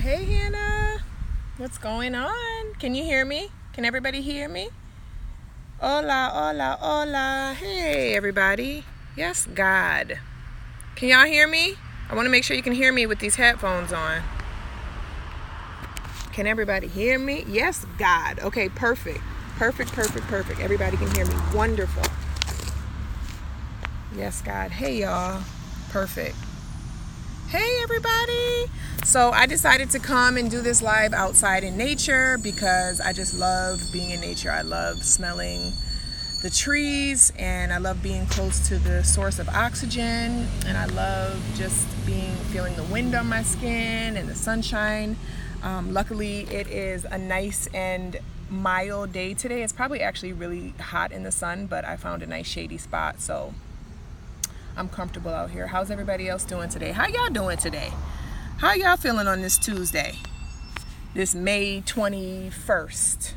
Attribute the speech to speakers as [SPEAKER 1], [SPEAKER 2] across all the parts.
[SPEAKER 1] Hey, Hannah. What's going on? Can you hear me? Can everybody hear me? Hola, hola, hola. Hey, everybody. Yes, God. Can y'all hear me? I want to make sure you can hear me with these headphones on. Can everybody hear me? Yes, God. Okay, perfect. Perfect. Everybody can hear me. Wonderful. Yes, God. Hey, y'all. Perfect. Hey, everybody. So I decided to come and do this live outside in nature because I just love being in nature. I love smelling the trees and I love being close to the source of oxygen, and I love just feeling the wind on my skin and the sunshine. Luckily, it is a nice and mild day today. It's probably actually really hot in the sun, but I found a nice shady spot, so I'm comfortable out here. How's everybody else doing today? How y'all doing today? How y'all feeling on this Tuesday? This May 21st.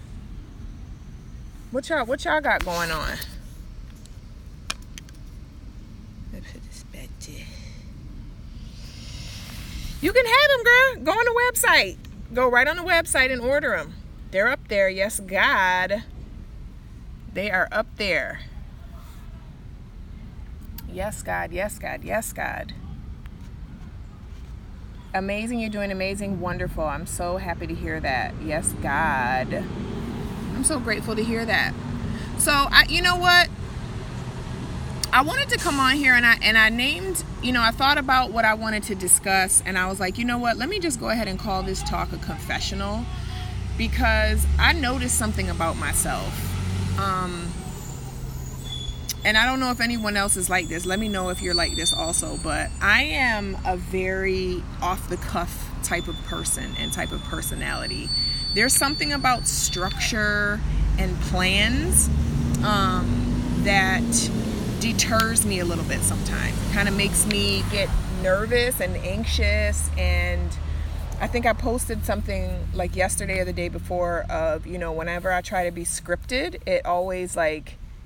[SPEAKER 1] What y'all got going on? You can have them, girl. Go on the website. Go right on the website and order them. They're up there. Yes, God. They are up there. Yes, God. Yes, God. Yes, God. Amazing. You're doing amazing. Wonderful. I'm so happy to hear that. Yes, God. I'm so grateful to hear that. So, you know what? I wanted to come on here and I named, I thought about what I wanted to discuss, and I was like, you know what? Let me just go ahead and call this talk a confessional, because I noticed something about myself. And I don't know if anyone else is like this. Let me know if you're like this also. But I am a very off-the-cuff type of person and type of personality. There's something about structure and plans that deters me a little bit sometimes. Kind of makes me get nervous and anxious. And I think I posted something like yesterday or the day before of, whenever I try to be scripted, it always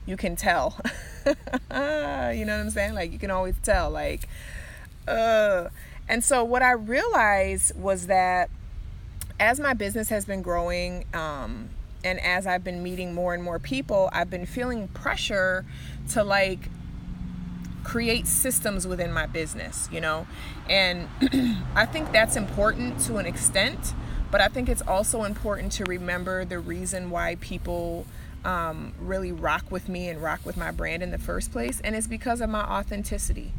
[SPEAKER 1] you can tell. You know what I'm saying? You can always tell. And so what I realized was that as my business has been growing, and as I've been meeting more and more people, I've been feeling pressure to create systems within my business, and I think that's important to an extent, but I think it's also important to remember the reason why people really rock with me and rock with my brand in the first place, and it's because of my authenticity.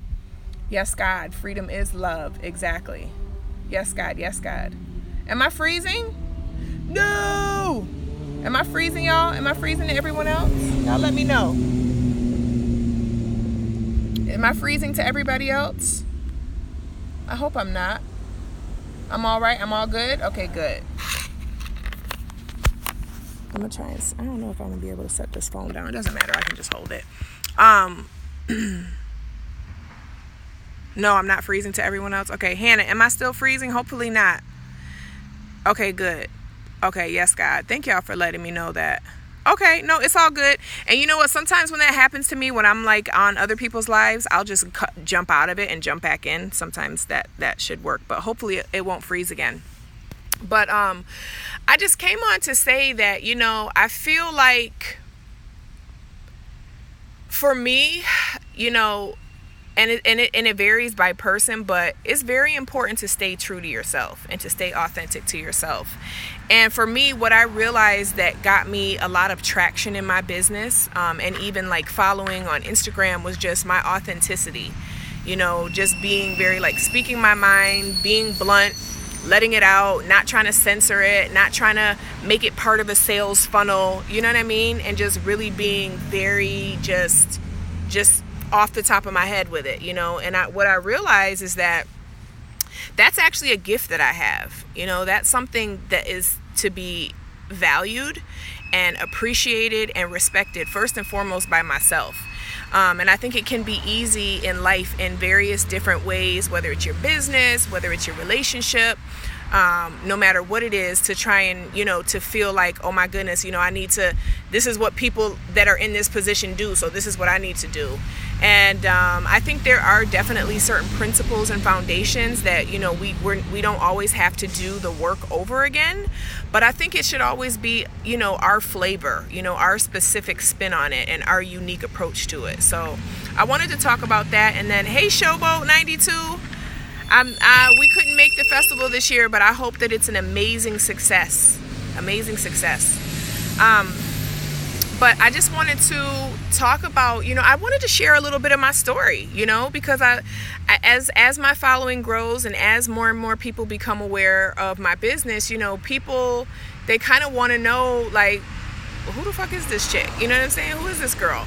[SPEAKER 1] Yes, God. Freedom is love. Exactly. Yes, God. Yes, God. Am I freezing? No. Am I freezing, y'all? Am I freezing to everyone else? Y'all let me know. Am I freezing to everybody else? I hope I'm not. I'm all right. I'm all good. Okay, good. I'm gonna try and I don't know if I'm gonna be able to set this phone down. It doesn't matter. I can just hold it. No, I'm not freezing to everyone else. Okay, Hannah, am I still freezing? Hopefully not. Okay, good. Okay, yes, God. Thank y'all for letting me know that. Okay, no, it's all good. And you know what? Sometimes when that happens to me, when I'm on other people's lives, I'll just jump out of it and jump back in. Sometimes that should work, but hopefully it won't freeze again. But I just came on to say that, I feel like for me, and it varies by person, but it's very important to stay true to yourself and to stay authentic to yourself. And for me, what I realized that got me a lot of traction in my business, and even following on Instagram, was just my authenticity. Just being very speaking my mind, being blunt, letting it out, not trying to censor it, not trying to make it part of a sales funnel, you know what I mean? And just really being very just off the top of my head with it, And what I realize is that that's actually a gift that I have. That's something that is to be valued and appreciated and respected first and foremost by myself. And I think it can be easy in life in various different ways, whether it's your business, whether it's your relationship, no matter what it is, to try and, to feel like, oh my goodness, this is what people that are in this position do, so this is what I need to do. And I think there are definitely certain principles and foundations that, you know, we don't always have to do the work over again. But I think it should always be, you know, our flavor, you know, our specific spin on it and our unique approach to it. So I wanted to talk about that. And then, hey, Showboat 92. We couldn't make the festival this year, but I hope that it's an amazing success. Amazing success. But I just wanted to talk about, you know, I wanted to share a little bit of my story, you know, because as my following grows and as more and more people become aware of my business, you know, people, they kind of want to know, like, well, who the fuck is this chick? You know what I'm saying? Who is this girl?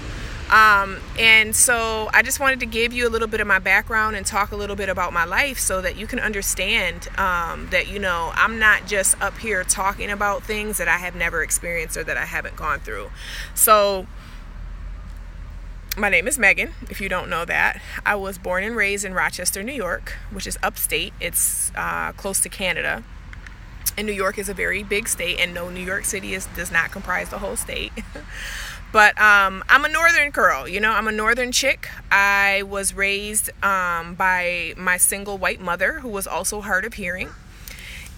[SPEAKER 1] And so I just wanted to give you a little bit of my background and talk a little bit about my life so that you can understand that, you know, I'm not just up here talking about things that I have never experienced or that I haven't gone through. So my name is Megan, if you don't know that. I was born and raised in Rochester, New York, which is upstate. It's close to Canada. And New York is a very big state, and no, New York City does not comprise the whole state. But I'm a northern girl, you know, I'm a northern chick. I was raised by my single white mother, who was also hard of hearing.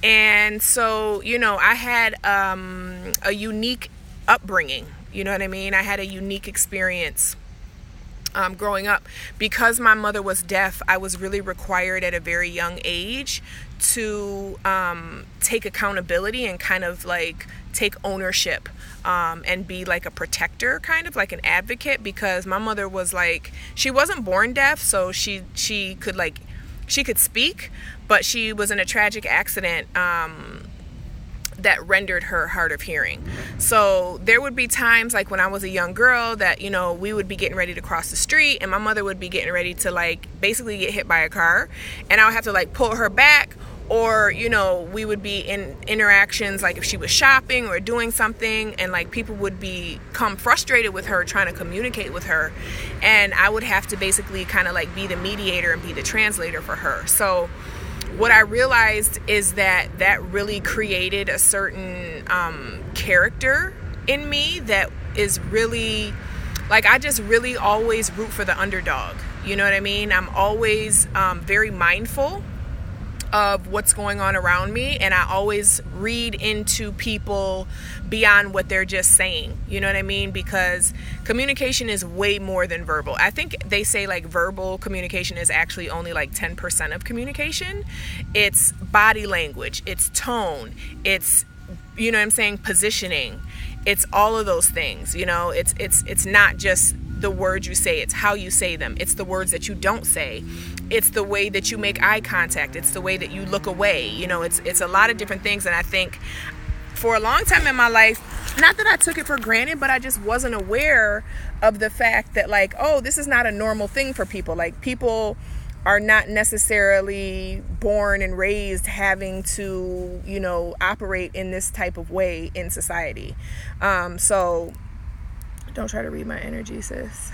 [SPEAKER 1] And so, you know, I had a unique upbringing, you know what I mean? I had a unique experience growing up. Because my mother was deaf, I was really required at a very young age to take accountability and kind of like take ownership and be like a protector, kind of like an advocate, because my mother was like, she wasn't born deaf, so she could speak, but she was in a tragic accident that rendered her hard of hearing. So there would be times like when I was a young girl that, you know, we would be getting ready to cross the street and my mother would be getting ready to like basically get hit by a car, and I would have to like pull her back. Or, you know, we would be in interactions like if she was shopping or doing something, and like people would become frustrated with her trying to communicate with her, and I would have to basically kind of like be the mediator and be the translator for her. So what I realized is that really created a certain character in me that is really like, I just really always root for the underdog. You know what I mean? I'm always very mindful of what's going on around me, and I always read into people beyond what they're just saying, you know what I mean? Because communication is way more than verbal. I think they say like verbal communication is actually only like 10% of communication. It's body language, it's tone, it's, you know what I'm saying, positioning, it's all of those things, you know. It's not just the words you say, it's how you say them, it's the words that you don't say, it's the way that you make eye contact, it's the way that you look away, you know. It's a lot of different things. And I think for a long time in my life, not that I took it for granted, but I just wasn't aware of the fact that like, oh, this is not a normal thing for people. Like, people are not necessarily born and raised having to, you know, operate in this type of way in society. So don't try to read my energy, sis.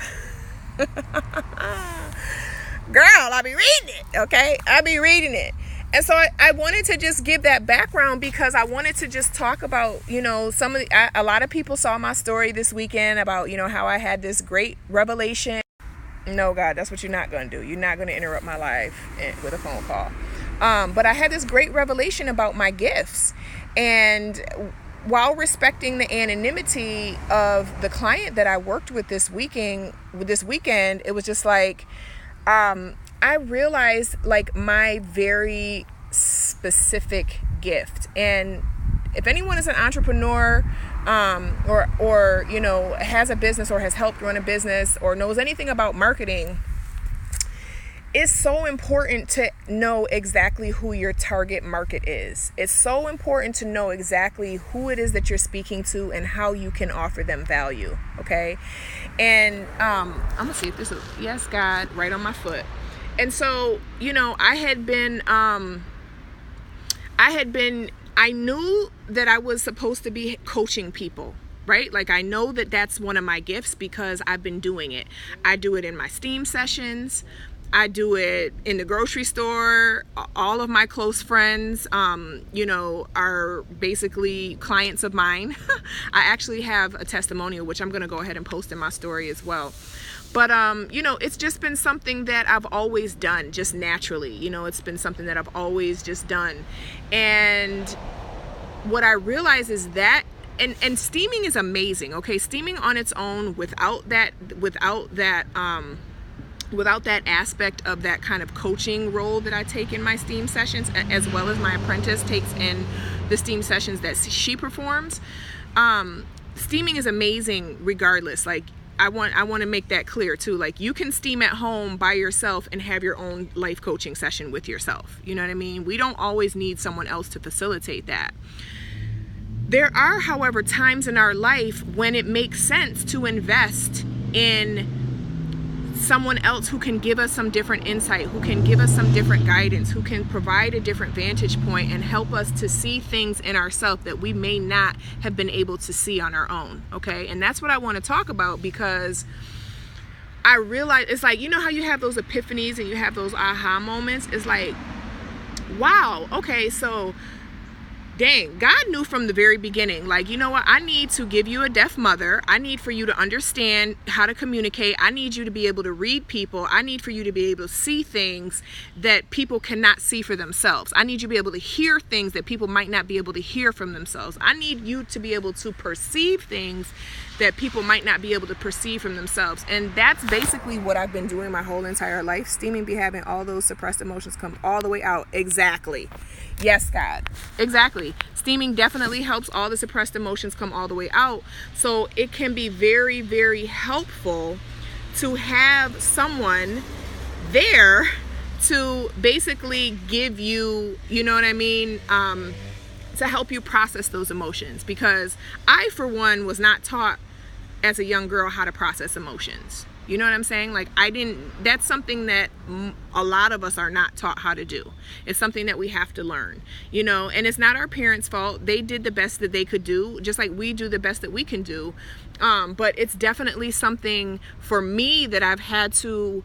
[SPEAKER 1] Girl, I'll be reading it, okay? I'll be reading it. And so I wanted to just give that background because I wanted to just talk about, you know, a lot of people saw my story this weekend about, you know, how I had this great revelation. No, God, that's what you're not going to do. You're not going to interrupt my life with a phone call. But I had this great revelation about my gifts. And while respecting the anonymity of the client that I worked with this weekend, it was just like, I realized like my very specific gift. And if anyone is an entrepreneur, or you know, has a business or has helped run a business or knows anything about marketing, it's so important to know exactly who your target market is. It's so important to know exactly who it is that you're speaking to and how you can offer them value. Okay. And I'm gonna see if this is, yes, God, right on my foot. And so, you know, I knew that I was supposed to be coaching people, right? Like, I know that that's one of my gifts because I've been doing it. I do it in my STEAM sessions. I do it in the grocery store. All of my close friends, are basically clients of mine. I actually have a testimonial, which I'm going to go ahead and post in my story as well. But, it's just been something that I've always done just naturally. It's been something that I've always just done. And what I realize is that, and steaming is amazing. Okay. Steaming on its own without that aspect of that kind of coaching role that I take in my steam sessions, as well as my apprentice takes in the steam sessions that she performs. Steaming is amazing regardless. Like, I want to make that clear too. Like, you can steam at home by yourself and have your own life coaching session with yourself. You know what I mean? We don't always need someone else to facilitate that. There are, however, times in our life when it makes sense to invest in someone else who can give us some different insight, who can give us some different guidance, who can provide a different vantage point and help us to see things in ourselves that we may not have been able to see on our own. Okay. And that's what I want to talk about, because I realize it's like, how you have those epiphanies and you have those aha moments. It's like, wow, okay, so dang, God knew from the very beginning, like, you know what? I need to give you a deaf mother. I need for you to understand how to communicate. I need you to be able to read people. I need for you to be able to see things that people cannot see for themselves. I need you to be able to hear things that people might not be able to hear from themselves. I need you to be able to perceive things that people might not be able to perceive from themselves. And that's basically what I've been doing my whole entire life. Steaming be having all those suppressed emotions come all the way out. Exactly. Yes, God. Exactly. Steaming definitely helps all the suppressed emotions come all the way out. So it can be very, very helpful to have someone there to basically give you, you know what I mean, to help you process those emotions. Because I, for one, was not taught as a young girl how to process emotions. You know what I'm saying? Like, that's something that a lot of us are not taught how to do. It's something that we have to learn, and it's not our parents' fault. They did the best that they could do, just like we do the best that we can do. But it's definitely something for me that I've had to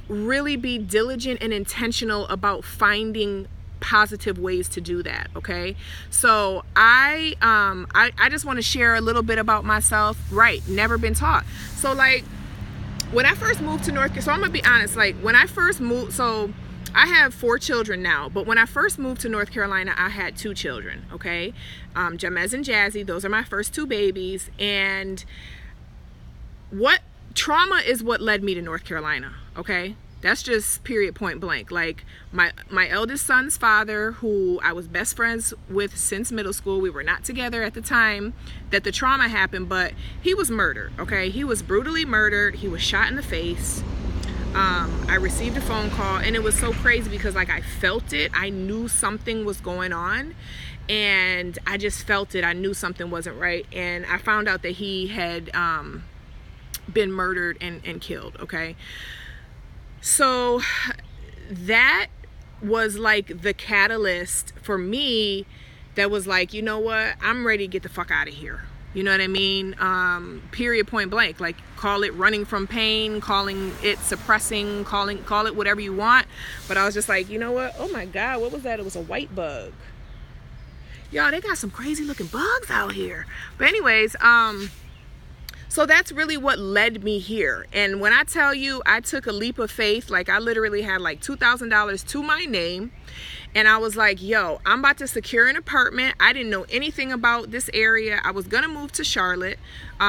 [SPEAKER 1] really be diligent and intentional about finding positive ways to do that. Okay, so I just want to share a little bit about myself. Right, never been taught. So like, when I first moved to North Carolina, so I'm gonna be honest, like when I first moved, so I have 4 children now, but when I first moved to North Carolina, I had 2 children. Okay, Jamez and Jazzy, those are my first 2 babies. And what trauma is what led me to North Carolina. Okay, that's just period, point blank. Like my eldest son's father, who I was best friends with since middle school, we were not together at the time that the trauma happened, but he was murdered. Okay, he was brutally murdered. He was shot in the face. I received a phone call, and it was so crazy because like I felt it. I knew something was going on, and I just felt it. I knew something wasn't right, and I found out that he had been murdered and killed. Okay. So that was like the catalyst for me that was like, you know what, I'm ready to get the fuck out of here. You know what I mean? Period, point blank. Like, call it running from pain, calling it suppressing, call it whatever you want. But I was just like, you know what? Oh my God, what was that? It was a white bug. Y'all, they got some crazy looking bugs out here. But anyways, so that's really what led me here. And when I tell you, I took a leap of faith. Like, I literally had like $2,000 to my name. And I was like, yo, I'm about to secure an apartment. I didn't know anything about this area. I was going to move to Charlotte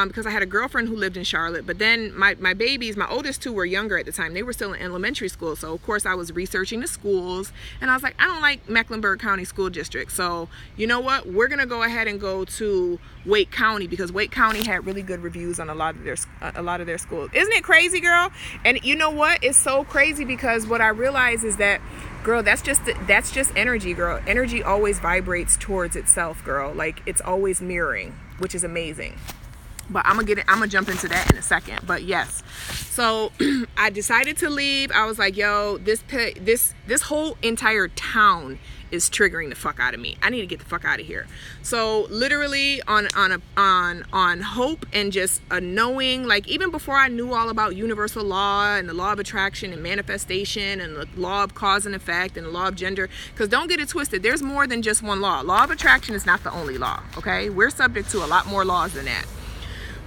[SPEAKER 1] because I had a girlfriend who lived in Charlotte. But then my babies, my oldest 2 were younger at the time. They were still in elementary school. So, of course, I was researching the schools. And I was like, I don't like Mecklenburg County School District. So, you know what? We're going to go ahead and go to Wake County because Wake County had really good reviews on a lot of their schools. Isn't it crazy, girl? And you know what? It's so crazy because what I realize is that, girl, that's just energy, girl. Energy always vibrates towards itself, girl. Like, it's always mirroring, which is amazing. But I'm gonna jump into that in a second. But yes, so I decided to leave. I was like, yo, this whole entire town is triggering the fuck out of me. I need to get the fuck out of here. So literally on hope and just a knowing, like even before I knew all about universal law and the law of attraction and manifestation and the law of cause and effect and the law of gender, because don't get it twisted, there's more than just one law. Law of attraction is not the only law, okay? We're subject to a lot more laws than that.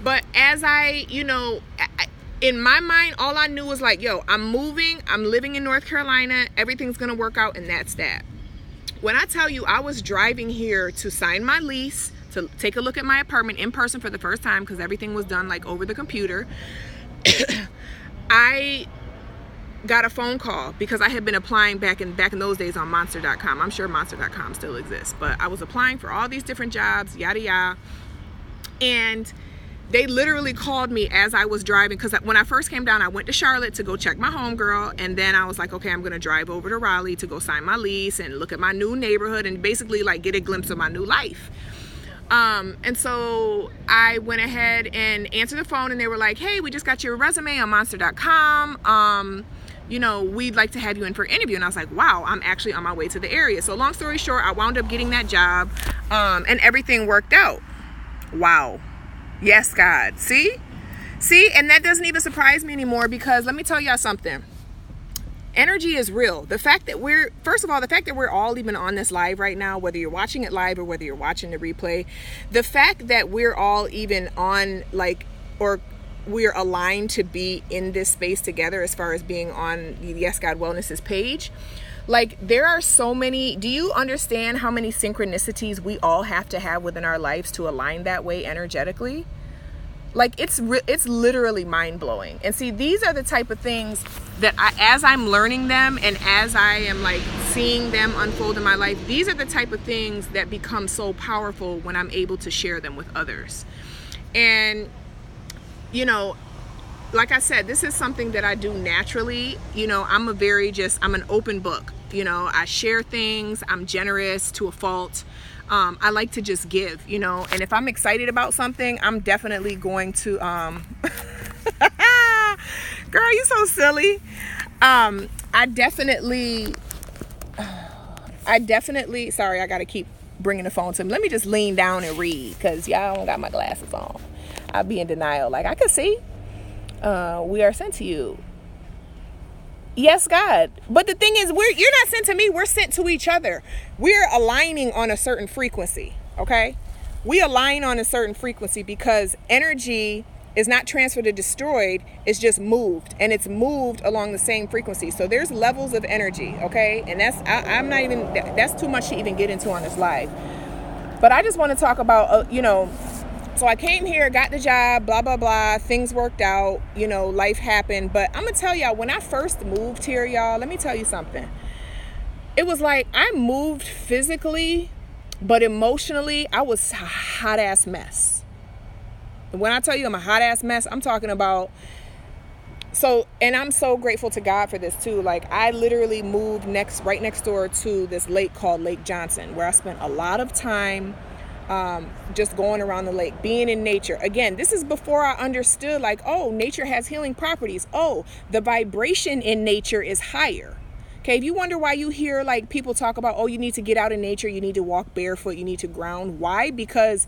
[SPEAKER 1] But as in my mind, all I knew was like, yo, I'm moving, I'm living in North Carolina, everything's gonna work out, and that's that. When I tell you I was driving here to sign my lease, to take a look at my apartment in person for the first time, because everything was done like over the computer, I got a phone call because I had been applying back in those days on monster.com. I'm sure monster.com still exists, but I was applying for all these different jobs, yada yada, and they literally called me as I was driving, because when I first came down, I went to Charlotte to go check my homegirl, and then I was like, okay, I'm gonna drive over to Raleigh to go sign my lease and look at my new neighborhood and basically like get a glimpse of my new life. And so I went ahead and answered the phone, and they were like, hey, we just got your resume on monster.com. We'd like to have you in for an interview. And I was like, wow, I'm actually on my way to the area. So long story short, I wound up getting that job, and everything worked out. Wow. Yes, God. See, and that doesn't even surprise me anymore, because let me tell y'all something. Energy is real. The fact that we're all even on this live right now, whether you're watching it live or whether you're watching the replay, the fact that we're all even on or we're aligned to be in this space together as far as being on Yes God Wellness's page, like there are so many. Do you understand how many synchronicities we all have to have within our lives to align that way energetically? Like it's literally mind-blowing. And see, these are the type of things that as I'm learning them and as I am like seeing them unfold in my life, these are the type of things that become so powerful when I'm able to share them with others. And like I said, this is something that I do naturally. I'm an open book. I share things. I'm generous to a fault. I like to just give, and if I'm excited about something, I'm definitely going to, girl, you so silly. I definitely, sorry, I got to keep bringing the phone to him. Let me just lean down and read, because y'all don't got my glasses on. I'll be in denial. Like I can see, we are sent to you. Yes, God. But the thing is, you're not sent to me. We're sent to each other. We're aligning on a certain frequency. Okay. We align on a certain frequency because energy is not transferred or destroyed. It's just moved, and it's moved along the same frequency. So there's levels of energy. Okay. And that's too much to even get into on this live. But I just want to talk about, so I came here, got the job, blah, blah, blah. Things worked out, life happened. But I'm going to tell y'all, when I first moved here, y'all, let me tell you something. It was like I moved physically, but emotionally, I was a hot ass mess. And when I tell you I'm a hot ass mess, I'm talking about, and I'm so grateful to God for this too. Like I literally moved right next door to this lake called Lake Johnson, where I spent a lot of time just going around the lake, being in nature. Again, this is before I understood like, oh, nature has healing properties. Oh, the vibration in nature is higher. Okay, if you wonder why you hear like people talk about, oh, you need to get out in nature, you need to walk barefoot, you need to ground. Why? Because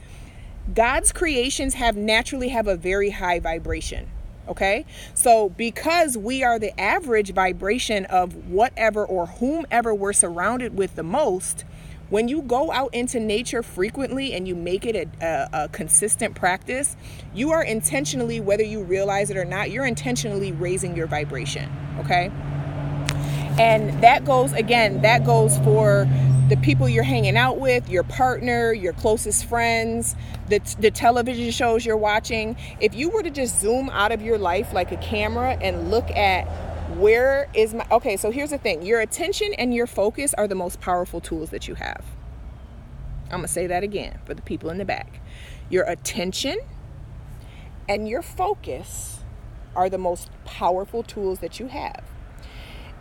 [SPEAKER 1] God's creations naturally have a very high vibration. Okay, so because we are the average vibration of whatever or whomever we're surrounded with the most, when you go out into nature frequently and you make it a consistent practice, you are intentionally, whether you realize it or not, you're intentionally raising your vibration, okay? And that goes for the people you're hanging out with, your partner, your closest friends, the television shows you're watching. If you were to just zoom out of your life like a camera and look at okay, so here's the thing. Your attention and your focus are the most powerful tools that you have. I'm going to say that again for the people in the back. Your attention and your focus are the most powerful tools that you have.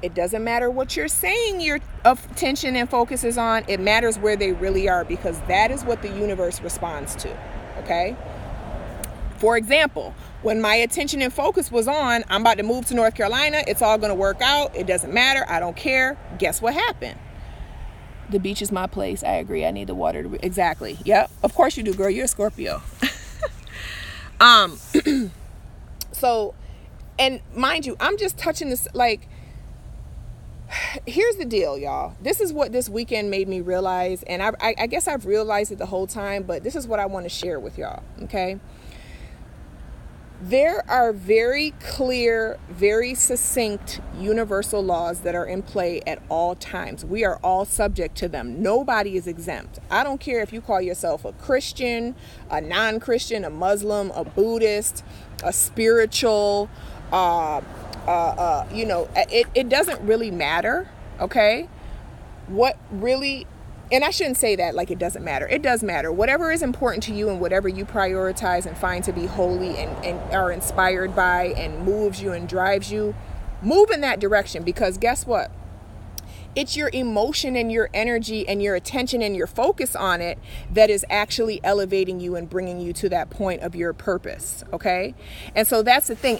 [SPEAKER 1] It doesn't matter what you're saying your attention and focus is on. It matters where they really are, because that is what the universe responds to. Okay? For example, when my attention and focus was on, I'm about to move to North Carolina. It's all going to work out. It doesn't matter. I don't care. Guess what happened? The beach is my place. I agree. I need the water to exactly. Yep. Of course you do, girl. You're a Scorpio. So, and mind you, I'm just touching this, like, here's the deal, y'all. This is what this weekend made me realize. And I guess I've realized it the whole time, but this is what I want to share with y'all. Okay. There are very clear, very succinct universal laws that are in play at all times. We are all subject to them. Nobody is exempt. I don't care if you call yourself a Christian, a non-Christian, a Muslim, a Buddhist, a spiritual, it doesn't really matter. Okay. What really, and I shouldn't say that like it doesn't matter. It does matter. Whatever is important to you and whatever you prioritize and find to be holy and are inspired by and moves you and drives you, move in that direction, because guess what? It's your emotion and your energy and your attention and your focus on it that is actually elevating you and bringing you to that point of your purpose. Okay. And so that's the thing.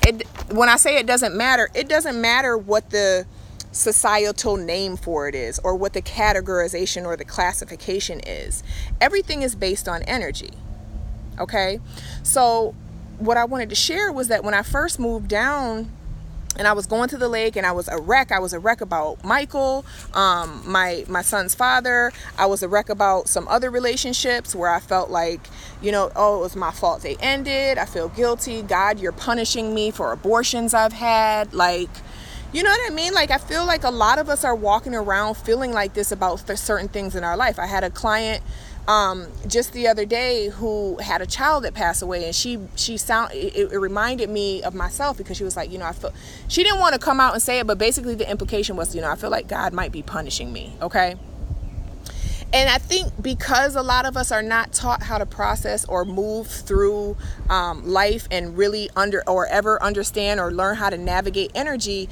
[SPEAKER 1] When I say it doesn't matter what the societal name for it is or what the categorization or the classification is. Everything is based on energy. Okay. So what I wanted to share was that when I first moved down and I was going to the lake and I was a wreck about Michael, my son's father. I was a wreck about some other relationships where I felt like, it was my fault they ended. I feel guilty. God, you're punishing me for abortions I've had. Like, you know what I mean? Like, I feel like a lot of us are walking around feeling like this about certain things in our life. I had a client just the other day who had a child that passed away, and it reminded me of myself, because she was like, she didn't want to come out and say it, but basically the implication was, I feel like God might be punishing me. Okay. And I think because a lot of us are not taught how to process or move through life and really ever understand or learn how to navigate energy,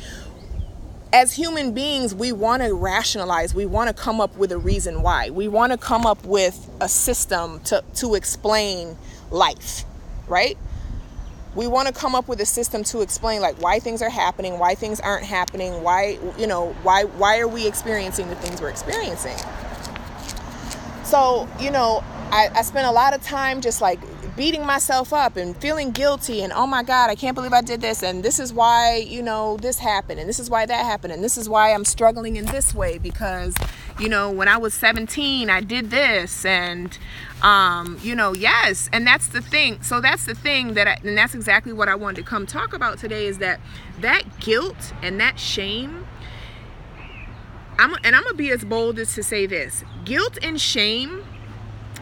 [SPEAKER 1] as human beings, we want to rationalize. We want to come up with a reason why. We want to come up with a system to explain life, right? We want to come up with a system to explain like why things are happening, why things aren't happening, why are we experiencing the things we're experiencing. So, I spent a lot of time just like beating myself up and feeling guilty and, oh my God, I can't believe I did this. And this is why, this happened. And this is why that happened. And this is why I'm struggling in this way because, when I was 17, I did this. And, yes. And that's the thing. So that's the thing and that's exactly what I wanted to come talk about today, is that guilt and that shame. I'm going to be as bold as to say this. Guilt and shame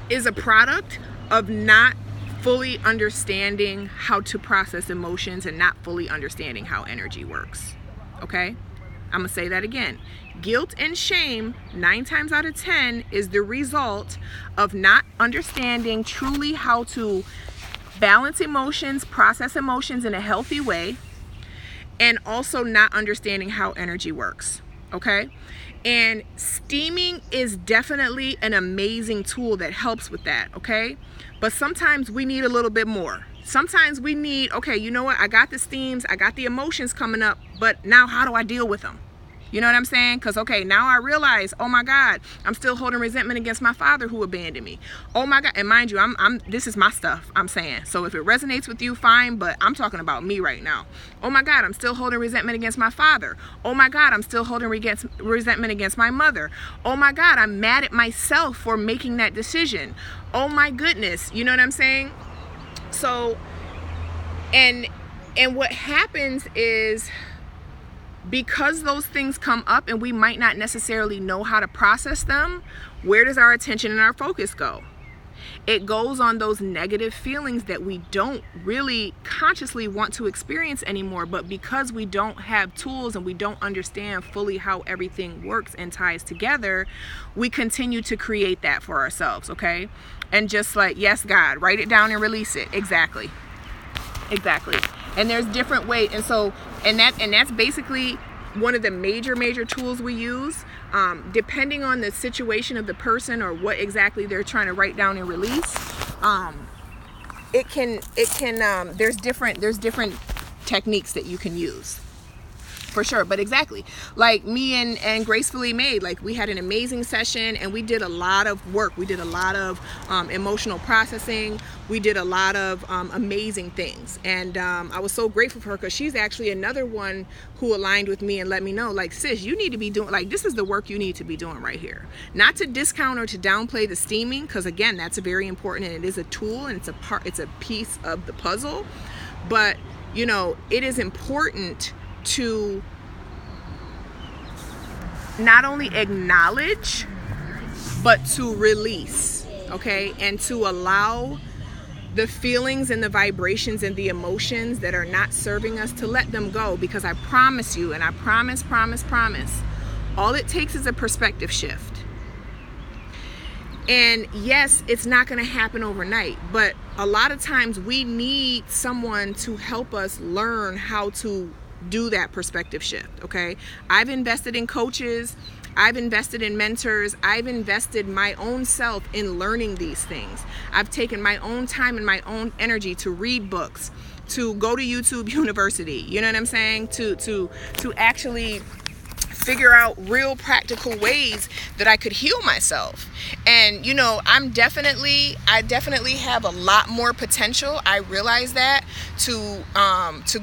[SPEAKER 1] is a product of not fully understanding how to process emotions and not fully understanding how energy works. Okay? I'm going to say that again. Guilt and shame, 9 times out of 10, is the result of not understanding truly how to balance emotions, process emotions in a healthy way, and also not understanding how energy works. Okay? And steaming is definitely an amazing tool that helps with that, okay? But sometimes we need a little bit more. Sometimes we need, okay, you know what? I got the steams, I got the emotions coming up, but now how do I deal with them? You know what I'm saying? Because, okay, now I realize, oh my God, I'm still holding resentment against my father who abandoned me. Oh my God. And mind you, this is my stuff I'm saying. So if it resonates with you, fine, but I'm talking about me right now. Oh my God, I'm still holding resentment against my father. Oh my God, I'm still holding resentment against my mother. Oh my God, I'm mad at myself for making that decision. Oh my goodness. You know what I'm saying? So, and what happens is, because those things come up and we might not necessarily know how to process them, where does our attention and our focus go? It goes on those negative feelings that we don't really consciously want to experience anymore, but because we don't have tools and we don't understand fully how everything works and ties together, we continue to create that for ourselves, okay? And just like, yes, God, write it down and release it. Exactly. And there's different ways. And so, and that's basically one of the major tools we use, depending on the situation of the person or what exactly they're trying to write down and release. It can, there's different techniques that you can use. For sure. But exactly, like me and Gracefully Made, like we had an amazing session and we did a lot of work. We did a lot of emotional processing. We did a lot of amazing things. And I was so grateful for her, because she's actually another one who aligned with me and let me know, like, sis, you need to be doing, like, this is the work you need to be doing right here. Not to discount or to downplay the steaming, because again, that's very important and it is a tool and it's a piece of the puzzle. But, you know, it is important to not only acknowledge, but to release, okay? And to allow the feelings and the vibrations and the emotions that are not serving us, to let them go. Because I promise you, and I promise, all it takes is a perspective shift. And yes, it's not going to happen overnight, but a lot of times we need someone to help us learn how to do that perspective shift, okay? I've invested in coaches, I've invested in mentors, I've invested my own self in learning these things. I've taken my own time and my own energy to read books, to go to YouTube University, you know what I'm saying? To actually figure out real practical ways that I could heal myself. And you know, I definitely have a lot more potential. I realize that to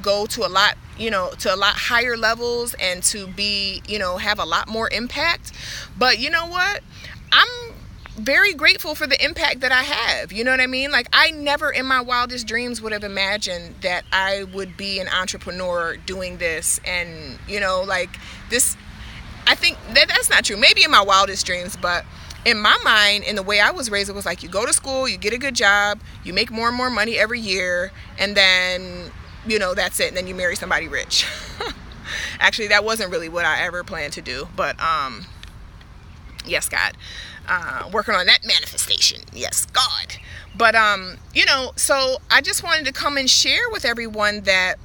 [SPEAKER 1] go to a lot, you know, to a lot higher levels and to be, you know, have a lot more impact. But you know what? I'm very grateful for the impact that I have. You know what I mean? Like, I never in my wildest dreams would have imagined that I would be an entrepreneur doing this. And, you know, like this, I think that's not true. Maybe in my wildest dreams, but in my mind, in the way I was raised, it was like, you go to school, you get a good job, you make more and more money every year, and then, you know, that's it. And then you marry somebody rich. Actually, that wasn't really what I ever planned to do. But, yes, God. Working on that manifestation. Yes, God. But, you know, so I just wanted to come and share with everyone that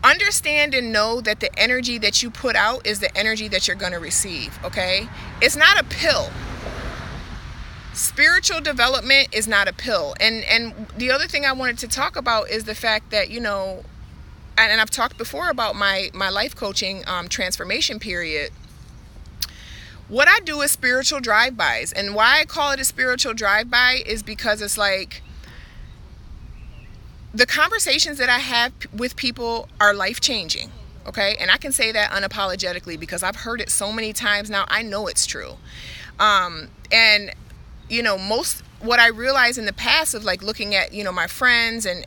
[SPEAKER 1] understand and know that the energy that you put out is the energy that you're going to receive, okay? It's not a pill. Spiritual development is not a pill. And the other thing I wanted to talk about is the fact that, you know, and I've talked before about my life coaching transformation period. What I do is spiritual drive-bys. And why I call it a spiritual drive-by is because it's like, the conversations that I have with people are life-changing, okay? And I can say that unapologetically because I've heard it so many times now. I know it's true. And, you know, what I realized in the past of like looking at, you know, my friends and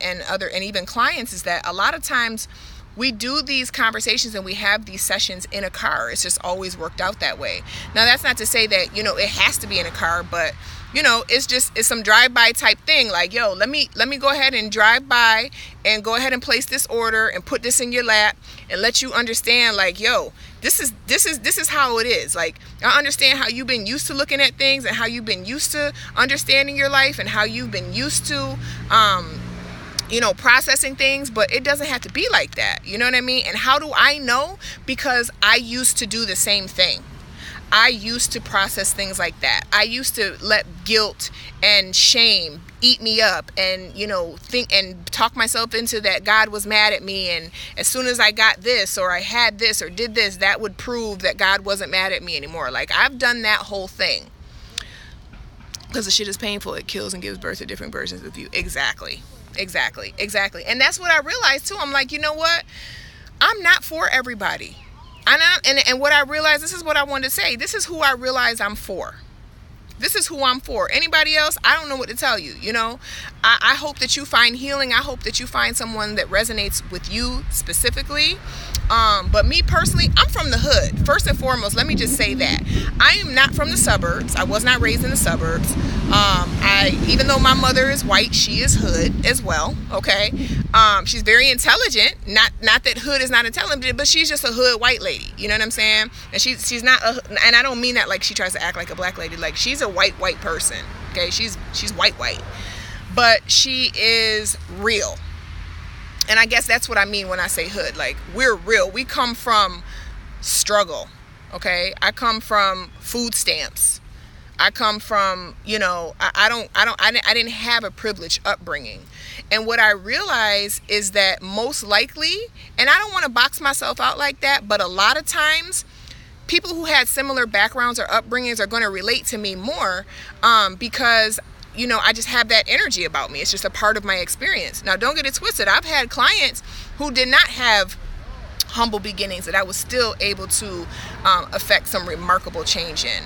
[SPEAKER 1] even clients is that a lot of times we do these conversations and we have these sessions in a car. It's just always worked out that way. Now, that's not to say that, you know, it has to be in a car, but you know, it's some drive-by type thing. Like, yo, let me go ahead and drive by and go ahead and place this order and put this in your lap and let you understand, like, yo, this is how it is. Like, I understand how you've been used to looking at things and how you've been used to understanding your life and how you've been used to, you know, processing things, but it doesn't have to be like that. You know what I mean? And how do I know? Because I used to do the same thing. I used to process things like that. I used to let guilt and shame eat me up and, you know, think and talk myself into that God was mad at me. And as soon as I got this or I had this or did this, that would prove that God wasn't mad at me anymore. Like, I've done that whole thing. Because the shit is painful. It kills and gives birth to different versions of you. Exactly. And that's what I realized too. I'm like, you know what? I'm not for everybody. And what I realized, this is what I wanted to say. This is who I realize I'm for. This is who I'm for. Anybody else, I don't know what to tell you. You know, I hope that you find healing. I hope that you find someone that resonates with you specifically. But me personally, I'm from the hood. First and foremost, let me just say that I am not from the suburbs. I was not raised in the suburbs. Even though my mother is white, she is hood as well. Okay. She's very intelligent. Not that hood is not intelligent, but she's just a hood white lady. You know what I'm saying? And she's not, and I don't mean that like she tries to act like a black lady. Like, she's a white person. Okay. She's white, but she is real. And I guess that's what I mean when I say hood. Like, we're real. We come from struggle, okay? I come from food stamps. I come from, I didn't have a privileged upbringing. And what I realize is that most likely, and I don't want to box myself out like that, but a lot of times people who had similar backgrounds or upbringings are going to relate to me more, because I just have that energy about me. It's just a part of my experience. Now, don't get it twisted. I've had clients who did not have humble beginnings that I was still able to affect some remarkable change in.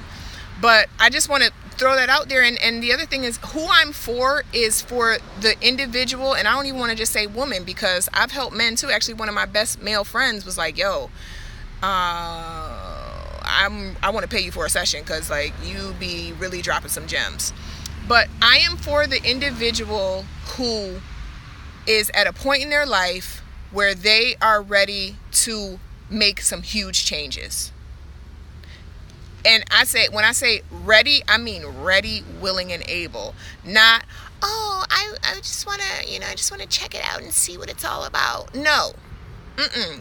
[SPEAKER 1] But I just want to throw that out there. And the other thing is, who I'm for is for the individual. And I don't even want to just say woman, because I've helped men too. Actually, one of my best male friends was like, yo, I want to pay you for a session, because like you be really dropping some gems. But I am for the individual who is at a point in their life where they are ready to make some huge changes. And when I say ready, I mean ready, willing, and able. Not, I just want to check it out and see what it's all about. No.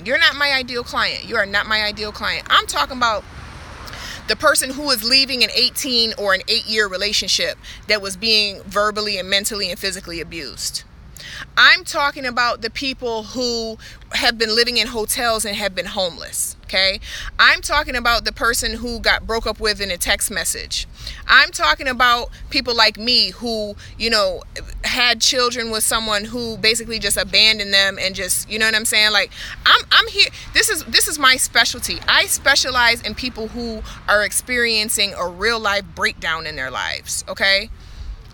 [SPEAKER 1] You're not my ideal client. You are not my ideal client. I'm talking about the person who is leaving an 18 or an 8-year relationship that was being verbally and mentally and physically abused. I'm talking about the people who have been living in hotels and have been homeless. Okay. I'm talking about the person who got broke up with in a text message. I'm talking about people like me who, had children with someone who basically just abandoned them and just, you know what I'm saying? Like, I'm here. This is my specialty. I specialize in people who are experiencing a real life breakdown in their lives. Okay.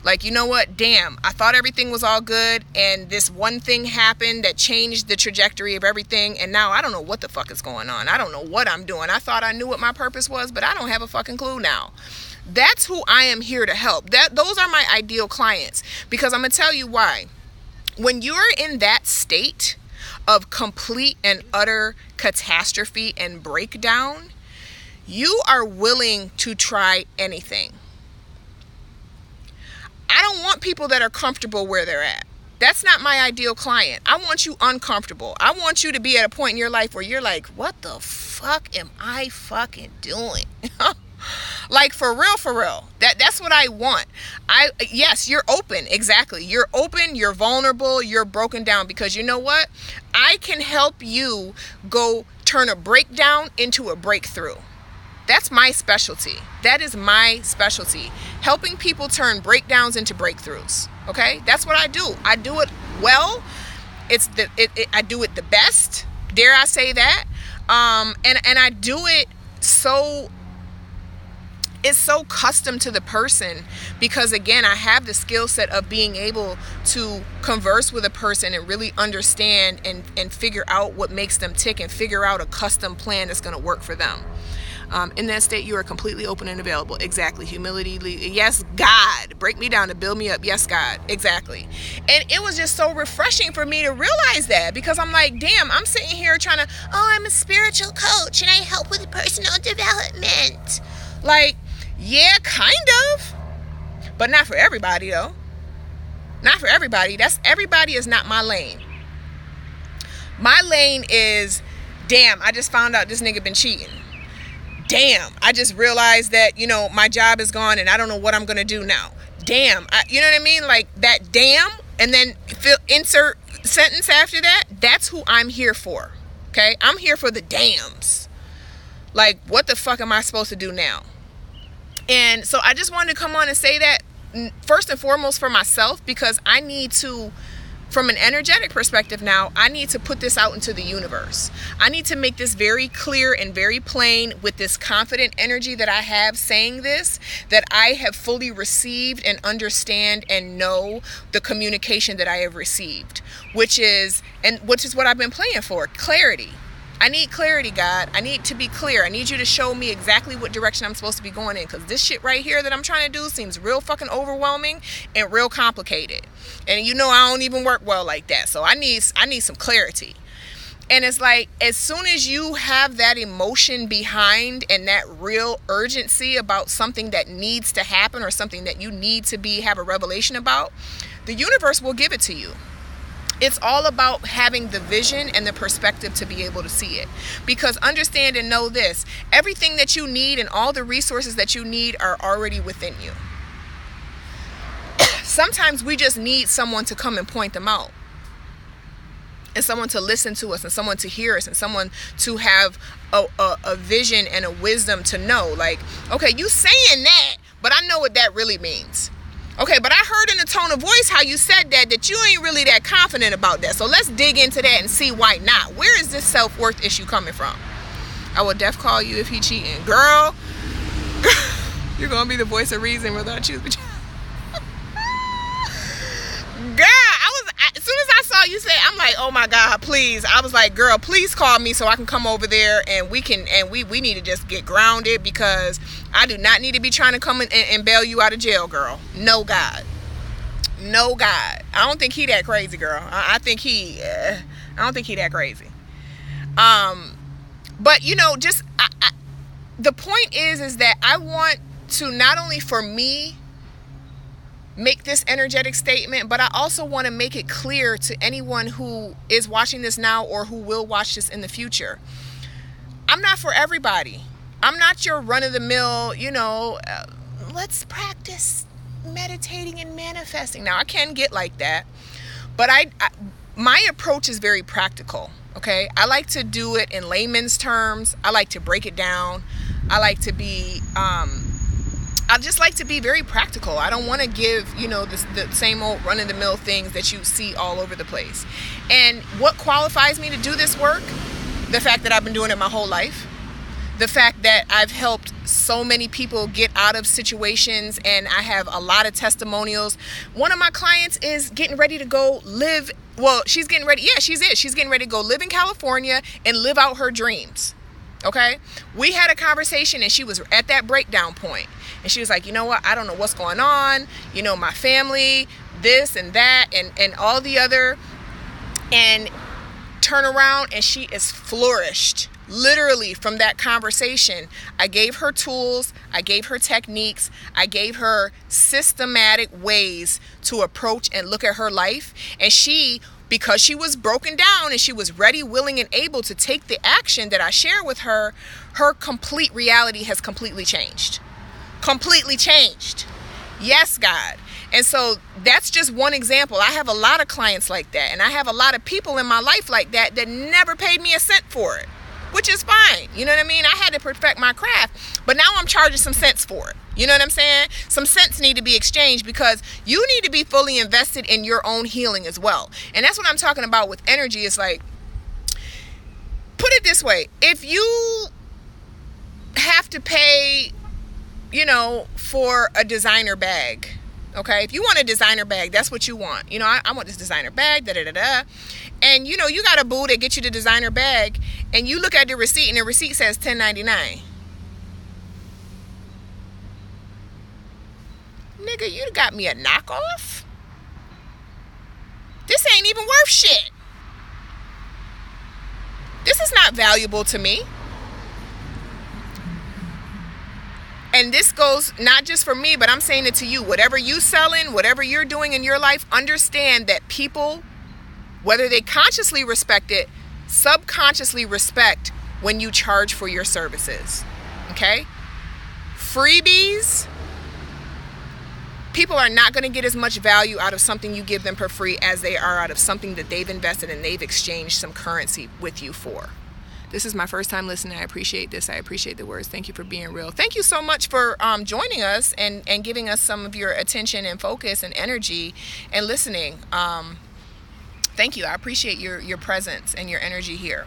[SPEAKER 1] Like, you know what? Damn, I thought everything was all good, and this one thing happened that changed the trajectory of everything, and now I don't know what the fuck is going on. I don't know what I'm doing. I thought I knew what my purpose was, but I don't have a fucking clue now. That's who I am here to help. Those are my ideal clients, because I'm going to tell you why. When you're in that state of complete and utter catastrophe and breakdown, you are willing to try anything. I don't want people that are comfortable where they're at. That's not my ideal client. I want you uncomfortable. I want you to be at a point in your life where you're like, what the fuck am I fucking doing? Like, for real. That's what I want. Yes, you're open. Exactly. You're open, you're vulnerable, you're broken down, because you know what? I can help you go turn a breakdown into a breakthrough. That's my specialty. That is my specialty. Helping people turn breakdowns into breakthroughs. Okay? That's what I do. I do it well. I do it the best. Dare I say that? And I do it so, it's so custom to the person, because again, I have the skill set of being able to converse with a person and really understand and figure out what makes them tick, and figure out a custom plan that's going to work for them. In that state, you are completely open and available. Exactly. Humility. Yes, God. Break me down to build me up. Yes, God. Exactly. And it was just so refreshing for me to realize that, because I'm like, damn, I'm sitting here trying to, I'm a spiritual coach and I help with personal development. Like, yeah, kind of. But not for everybody, though. Not for everybody. Everybody is not my lane. My lane is, damn, I just found out this nigga been cheating. Damn, I just realized that, my job is gone and I don't know what I'm going to do now. Damn, you know what I mean? Like that damn, and then insert sentence after that. That's who I'm here for. Okay? I'm here for the dams. Like, what the fuck am I supposed to do now? And so I just wanted to come on and say that first and foremost for myself, because I need to, from an energetic perspective now, I need to put this out into the universe. I need to make this very clear and very plain with this confident energy that I have saying this, that I have fully received and understand and know the communication that I have received, which is what I've been playing for, clarity. I need clarity, God. I need to be clear. I need you to show me exactly what direction I'm supposed to be going in, because this shit right here that I'm trying to do seems real fucking overwhelming and real complicated. And I don't even work well like that. So I need some clarity. And it's like, as soon as you have that emotion behind and that real urgency about something that needs to happen or something that you need to have a revelation about, the universe will give it to you. It's all about having the vision and the perspective to be able to see it. Because understand and know this, everything that you need and all the resources that you need are already within you. Sometimes we just need someone to come and point them out, and someone to listen to us, and someone to hear us, and someone to have a vision and a wisdom to know, like, okay, you saying that, but I know what that really means. Okay, but I heard in the tone of voice how you said that you ain't really that confident about that. So let's dig into that and see why not. Where is this self-worth issue coming from? I will def call you if he cheating. Girl, you're going to be the voice of reason whether I choose. Girl, as soon as I saw you say, I'm like, oh my God, please. I was like, girl, please call me so I can come over there and we need to just get grounded, because I do not need to be trying to come and bail you out of jail, girl. No, God. No, God. I don't think he that crazy, girl. I don't think he that crazy. But just the point is that I want to, not only for me, make this energetic statement, but I also want to make it clear to anyone who is watching this now or who will watch this in the future. I'm not for everybody. I'm not your run-of-the-mill, let's practice meditating and manifesting. Now, I can get like that, but my approach is very practical, okay? I like to do it in layman's terms. I like to break it down. I like to be... I just like to be very practical. I don't want to give, the same old run-of-the-mill things that you see all over the place. And what qualifies me to do this work? The fact that I've been doing it my whole life. The fact that I've helped so many people get out of situations, and I have a lot of testimonials. One of my clients is getting ready to go live. Well, she's getting ready. Yeah, she's getting ready to go live in California and live out her dreams. Okay? We had a conversation, and she was at that breakdown point. And she was like, you know what? I don't know what's going on. My family, this and that, and all the other. And turn around, and she is flourished. Literally from that conversation, I gave her tools. I gave her techniques. I gave her systematic ways to approach and look at her life. And she, because she was broken down and she was ready, willing, and able to take the action that I share with her, her complete reality has completely changed. Completely changed. Yes, God. And so that's just one example. I have a lot of clients like that, and I have a lot of people in my life like that never paid me a cent for it, which is fine. You know what I mean? I had to perfect my craft, but now I'm charging some cents for it. You know what I'm saying? Some cents need to be exchanged, because you need to be fully invested in your own healing as well. And that's what I'm talking about with energy. It's like, put it this way. If you have to pay, for a designer bag, okay? If you want a designer bag, that's what you want. I want this designer bag, da-da-da-da. And, you got a boo that gets you the designer bag, and you look at the receipt, and the receipt says $10.99. Nigga, you got me a knockoff? This ain't even worth shit. This is not valuable to me. And this goes not just for me, but I'm saying it to you. Whatever you selling, whatever you're doing in your life, understand that people, whether they consciously respect it, subconsciously respect when you charge for your services. Okay? Freebies, people are not going to get as much value out of something you give them for free as they are out of something that they've invested and they've exchanged some currency with you for. This is my first time listening. I appreciate this. I appreciate the words. Thank you for being real. Thank you so much for joining us and giving us some of your attention and focus and energy and listening. Thank you. I appreciate your presence and your energy here.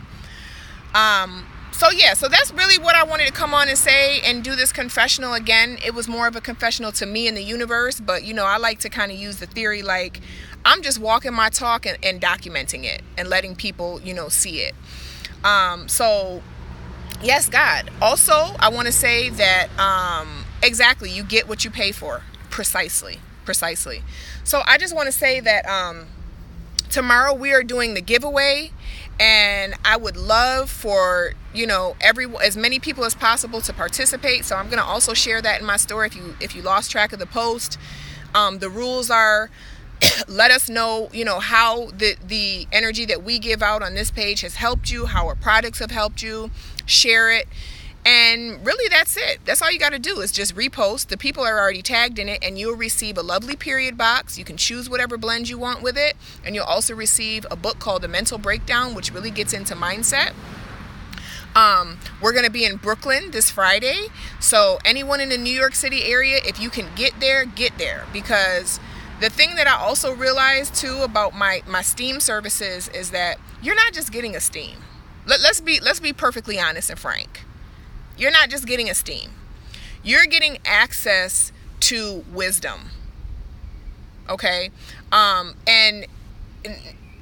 [SPEAKER 1] So that's really what I wanted to come on and say and do this confessional again. It was more of a confessional to me and the universe, but I like to kind of use the theory like I'm just walking my talk and documenting it and letting people, see it. So yes, God. Also, I want to say that, exactly, you get what you pay for. Precisely. So I just want to say that, tomorrow we are doing the giveaway, and I would love for, as many people as possible to participate. So I'm going to also share that in my story. If you lost track of the post, the rules are, Let us know, how the energy that we give out on this page has helped you, how our products have helped you. Share it. And really, that's it. That's all you got to do is just repost. The people are already tagged in it, and you'll receive a lovely period box. You can choose whatever blend you want with it. And you'll also receive a book called The Mental Breakdown, which really gets into mindset. We're going to be in Brooklyn this Friday. So anyone in the New York City area, if you can get there, because the thing that I also realized too about my steam services is that you're not just getting a steam. Let's be perfectly honest and frank. You're not just getting a steam. You're getting access to wisdom. Okay? And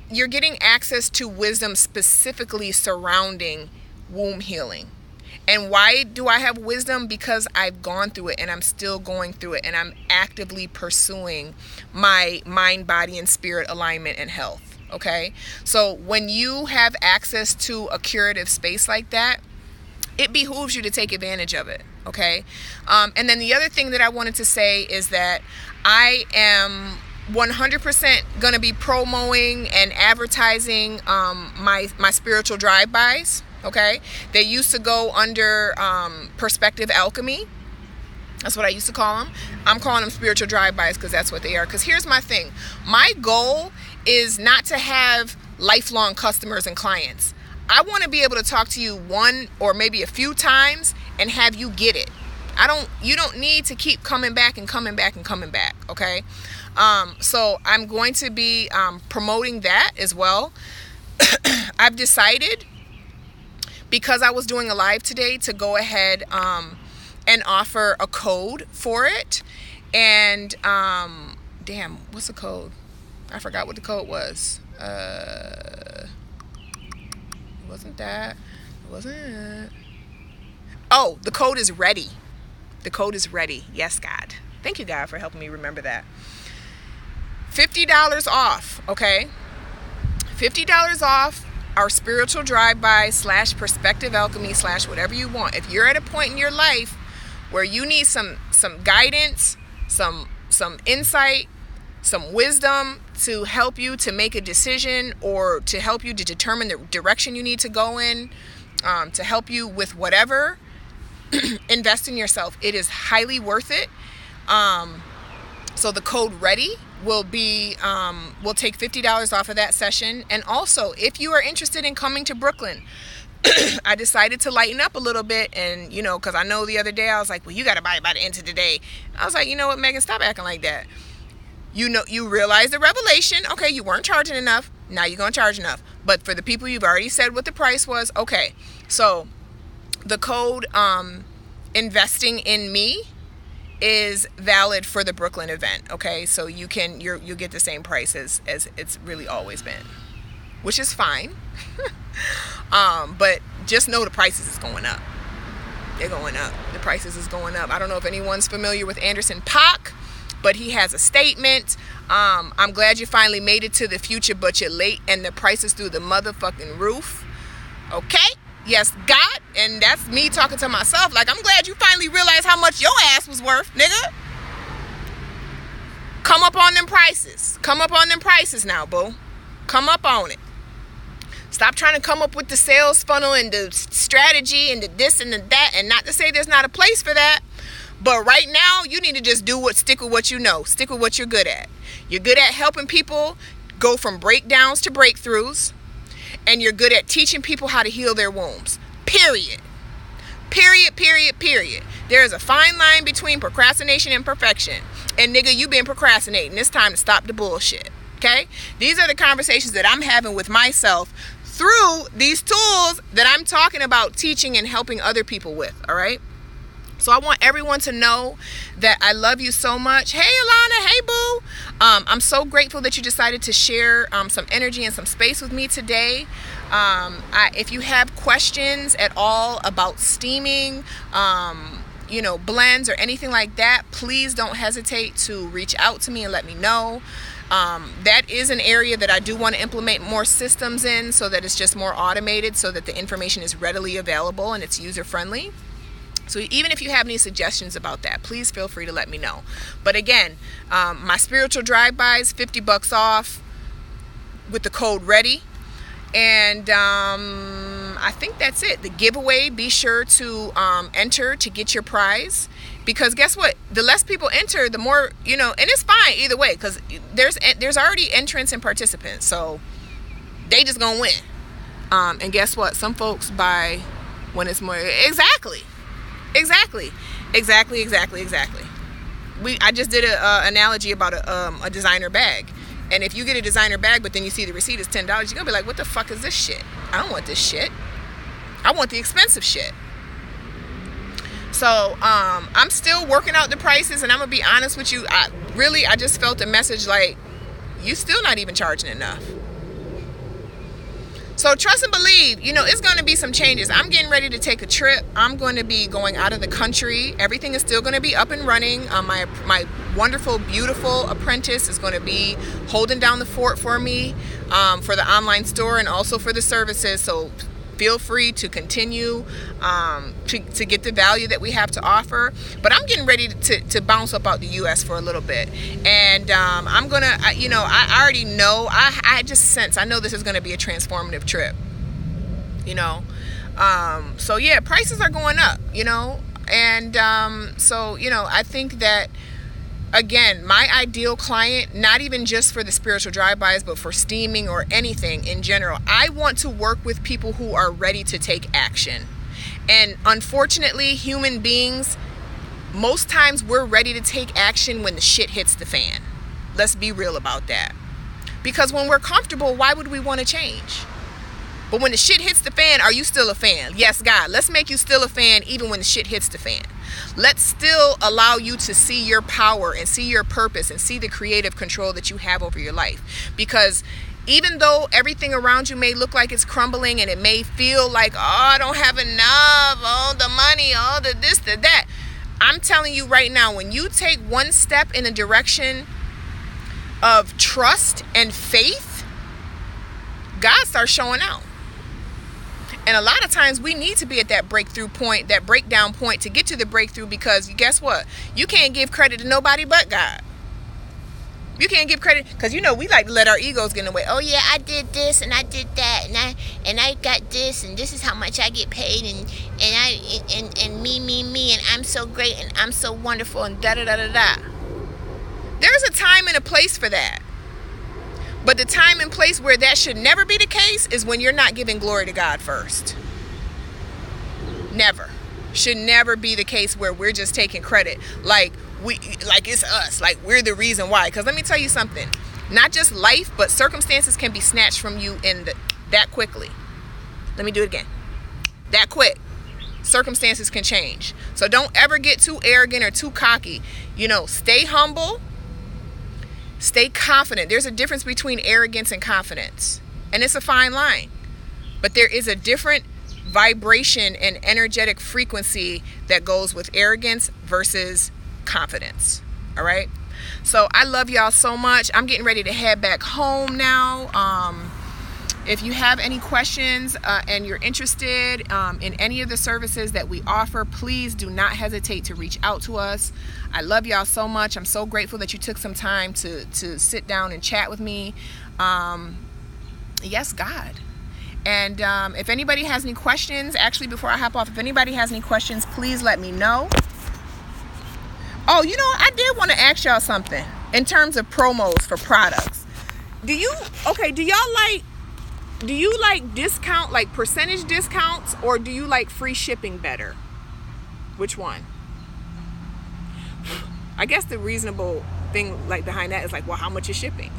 [SPEAKER 1] you're getting access to wisdom specifically surrounding womb healing. And why do I have wisdom? Because I've gone through it and I'm still going through it, and I'm actively pursuing my mind, body, and spirit alignment and health. Okay? So when you have access to a curative space like that, it behooves you to take advantage of it. Okay? And then the other thing that I wanted to say is that I am 100% going to be promoting and advertising my spiritual drive-bys. Okay? They used to go under Perspective Alchemy. That's what I used to call them. I'm calling them spiritual drive-bys because that's what they are. Because here's my thing. My goal is not to have lifelong customers and clients. I want to be able to talk to you one or maybe a few times and have you get it. You don't need to keep coming back and coming back and coming back. Okay? So I'm going to be promoting that as well. I've decided, because I was doing a live today, to go ahead and offer a code for it. And damn, what's the code? I forgot what the code was. It wasn't it. Oh, the code is ready. The code is ready. Yes, God. Thank you, God, for helping me remember that. $50 off, okay? $50 off our spiritual drive-by / perspective alchemy / whatever you want. If you're at a point in your life where you need some guidance, some insight, some wisdom to help you to make a decision, or to help you to determine the direction you need to go in, to help you with whatever, invest in yourself. It is highly worth it. So the code READY will be, we'll take $50 off of that session. And also, if you are interested in coming to Brooklyn, I decided to lighten up a little bit. And, because I know the other day I was like, well, you got to buy it by the end of the day. I was like, you know what, Megan, stop acting like that. You realize the revelation. Okay, you weren't charging enough. Now you're going to charge enough. But for the people, you've already said what the price was. Okay, so the code investing in me is valid for the Brooklyn event. Okay, so you'll get the same price as it's really always been, which is fine. But just know the prices is going up. They're going up. The prices is going up. I don't know if anyone's familiar with Anderson .Paak, but he has a statement. I'm glad you finally made it to the future, but you're late and the price is through the motherfucking roof. Okay? Yes, God. And that's me talking to myself. Like, I'm glad you finally realized how much your ass was worth, nigga. Come up on them prices. Come up on them prices now, boo. Come up on it. Stop trying to come up with the sales funnel and the strategy and the this and the that. And not to say there's not a place for that. But right now, you need to just stick with what you know. Stick with what you're good at. You're good at helping people go from breakdowns to breakthroughs. And you're good at teaching people how to heal their wombs. Period. Period, period, period. There is a fine line between procrastination and perfection. And nigga, you been procrastinating. It's time to stop the bullshit. Okay? These are the conversations that I'm having with myself through these tools that I'm talking about teaching and helping other people with. All right? So I want everyone to know that I love you so much. Hey, Alana. Hey, boo. I'm so grateful that you decided to share some energy and some space with me today. If you have questions at all about steaming, blends or anything like that, please don't hesitate to reach out to me and let me know. That is an area that I do want to implement more systems in, so that it's just more automated, so that the information is readily available and it's user friendly. So even if you have any suggestions about that, please feel free to let me know. But again, My spiritual drive-bys, $50 off with the code READY. And I think that's it. The giveaway, be sure to enter to get your prize. Because guess what? The less people enter, the more, and it's fine either way. Because there's already entrants and participants. So they just going to win. And guess what? Some folks buy when it's more. Exactly. I just did an analogy about a designer bag. And if you get a designer bag, but then you see the receipt is $10, you're going to be like, what the fuck is this shit? I don't want this shit. I want the expensive shit. So I'm still working out the prices, and I'm going to be honest with you. I just felt a message like, you still not even charging enough. So trust and believe, it's going to be some changes. I'm getting ready to take a trip. I'm going to be going out of the country. Everything is still going to be up and running. My wonderful, beautiful apprentice is going to be holding down the fort for me for the online store and also for the services. So feel free to continue to get the value that we have to offer. But I'm getting ready to bounce up out the U.S. for a little bit. And I'm going to, I already know, I just sense, I know this is going to be a transformative trip, So yeah, prices are going up, And so, I think that, again, my ideal client, not even just for the spiritual drive-bys, but for steaming or anything in general, I want to work with people who are ready to take action. And unfortunately, human beings, most times we're ready to take action when the shit hits the fan. Let's be real about that. Because when we're comfortable, why would we want to change? But when the shit hits the fan, are you still a fan? Yes, God, let's make you still a fan even when the shit hits the fan. Let's still allow you to see your power and see your purpose and see the creative control that you have over your life. Because even though everything around you may look like it's crumbling and it may feel like, I don't have enough, the money, the this, the that. I'm telling you right now, when you take one step in the direction of trust and faith, God starts showing out. And a lot of times we need to be at that breakthrough point, that breakdown point to get to the breakthrough, because guess what? You can't give credit to nobody but God. You can't give credit because, we like to let our egos get in the way. Oh yeah, I did this and I did that and I got this and this is how much I get paid and me and I'm so great and I'm so wonderful and da da da da da. There's a time and a place for that. But the time and place where that should never be the case is when you're not giving glory to God first. Never. Should never be the case where we're just taking credit like it's us, like we're the reason why. Because let me tell you something. Not just life, but circumstances can be snatched from you that quickly. Let me do it again. That quick. Circumstances can change. So don't ever get too arrogant or too cocky. Stay humble. Stay confident. There's a difference between arrogance and confidence. And it's a fine line. But there is a different vibration and energetic frequency that goes with arrogance versus confidence. All right? So I love y'all so much. I'm getting ready to head back home now. If you have any questions and you're interested in any of the services that we offer, please do not hesitate to reach out to us. I love y'all so much. I'm so grateful that you took some time to sit down and chat with me. Yes, God. And if anybody has any questions, actually, before I hop off, if anybody has any questions, please let me know. Oh, I did want to ask y'all something in terms of promos for products. Do you like discount, like percentage discounts, or do you like free shipping better? Which one? I guess the reasonable thing behind that is well, how much is shipping?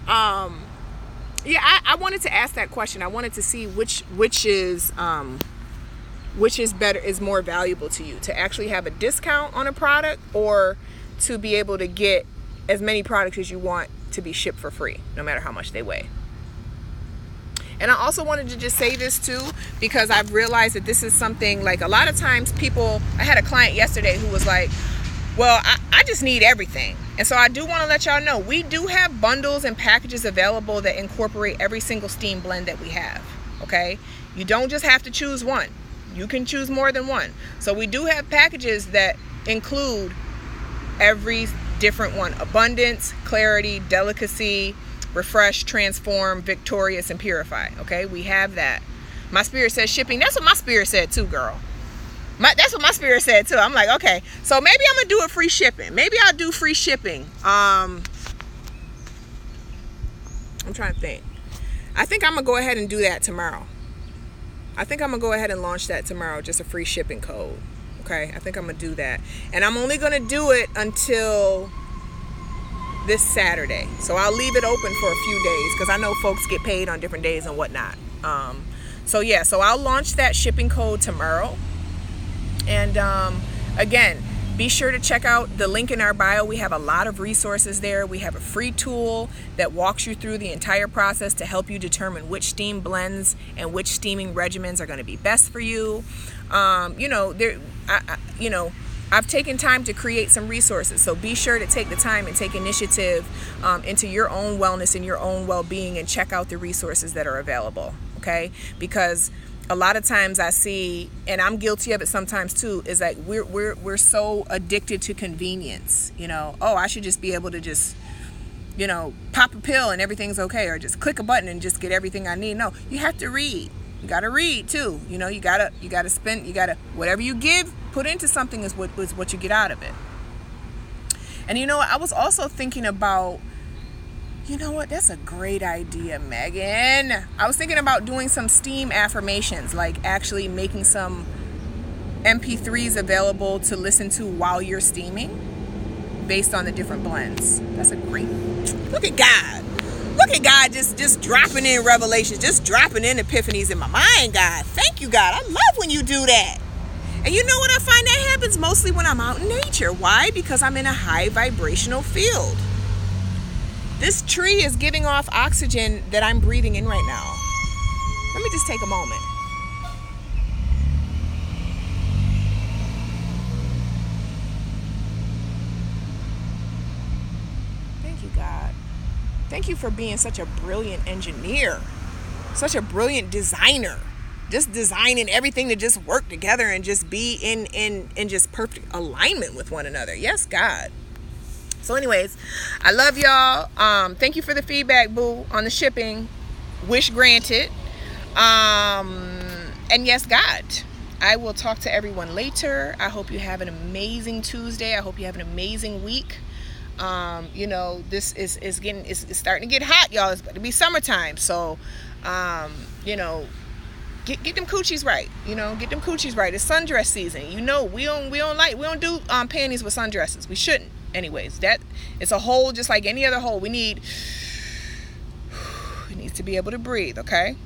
[SPEAKER 1] Yeah, I wanted to ask that question. I wanted to see which is better, is more valuable to you, to actually have a discount on a product or to be able to get as many products as you want to be shipped for free, no matter how much they weigh. And I also wanted to just say this too, because I've realized that this is something a lot of times I had a client yesterday who was like, well, I just need everything. And so I do want to let y'all know, we do have bundles and packages available that incorporate every single steam blend that we have. Okay. You don't just have to choose one. You can choose more than one. So we do have packages that include every different one: abundance, clarity, delicacy, refresh, transform, victorious, and purify. Okay, we have that. My spirit says shipping. That's what my spirit said too, girl. That's what my spirit said too. I'm like, okay, so maybe I'm gonna do a free shipping. Maybe I'll do free shipping. I'm trying to think. I think I'm gonna go ahead and do that tomorrow. I think I'm gonna go ahead and launch that tomorrow, just a free shipping code. Okay, I think I'm gonna do that, and I'm only gonna do it until this Saturday. So I'll leave it open for a few days because I know folks get paid on different days and whatnot. So yeah, so I'll launch that shipping code tomorrow. And again, be sure to check out the link in our bio. We have a lot of resources there. We have a free tool that walks you through the entire process to help you determine which steam blends and which steaming regimens are going to be best for you. I've taken time to create some resources, so be sure to take the time and take initiative into your own wellness and your own well-being, and check out the resources that are available. Okay, because a lot of times I see, and I'm guilty of it sometimes too, is like we're so addicted to convenience. Oh, I should just be able to just, pop a pill and everything's okay, or just click a button and just get everything I need. No, you have to read. You gotta read too. You gotta spend. Whatever you give, put into something is what you get out of it. And I was also thinking about. That's a great idea, Megan. I was thinking about doing some steam affirmations, like actually making some MP3s available to listen to while you're steaming based on the different blends. That's a great... Look at God. Look at God just dropping in revelations, just dropping in epiphanies in my mind, God. Thank you, God. I love when you do that. And you know what? I find that happens mostly when I'm out in nature. Why? Because I'm in a high vibrational field. This tree is giving off oxygen that I'm breathing in right now. Let me just take a moment. Thank you, God. Thank you for being such a brilliant engineer, such a brilliant designer. Just designing everything to just work together and just be in just perfect alignment with one another. Yes, God. So anyways, I love y'all. Thank you for the feedback, boo, on the shipping. Wish granted. And yes, God, I will talk to everyone later. I hope you have an amazing Tuesday. I hope you have an amazing week. This is it's starting to get hot, y'all. It's about to be summertime. So, get them coochies right. Get them coochies right. It's sundress season. We don't do panties with sundresses. We shouldn't. Anyways, that it's a hole just like any other hole. It needs to be able to breathe, okay?